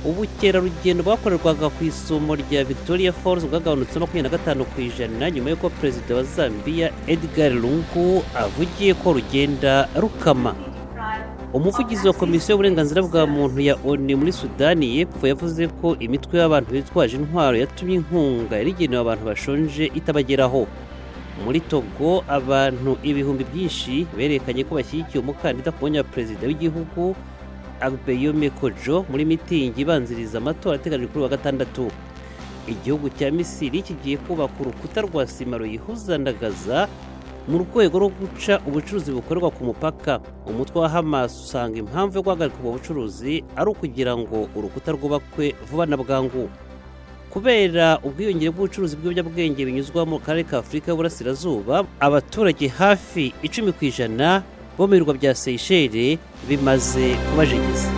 ubukerarugendo bwakorerwaga ku isumo rya Victoria Falls bwagabanutse 25% nyuma y'uko perezida wa Zambia Edgar Lungu avugiye ko rugenda rukama. Umuvugizi wa komisiyo y'uburenganzira bwa muntu ya ONU muri Sudani y'Epfo yavuze ko imitwe y'abantu bitwaje intwaro yatumye inkunga yarigenewe abantu bashonje itabageraho. Muri Togo abantu ibihumbi byinshi berekanye ko bashyigikiye umukandida ku mwanya wa perezida w'igihugu Agbeyome Kojo muri mitingi ibanziriza amatora ateganyijwe kuri wa gatandatu. Igihugu cya Misiri kigiye kubaka urukuta rwa sima ruyihuza na Gaza mu rwego rwo guca ubucuruzi bukorerwa ku mupaka. Umutwe wa Hamas usanga impamvu yo guhagarika ubwo bucuruzi ari ukugira ngo urukuta rwubakwe vuba na bwangu. Kubera ubwiyongere bw'ubucuruzi bw'ibiyobyabwenge binyuzwa mu karere ka Afurika y'Uburasirazuba, abaturage hafi 10% bo mu birwa bya Seychelles bimaze kubajegeza.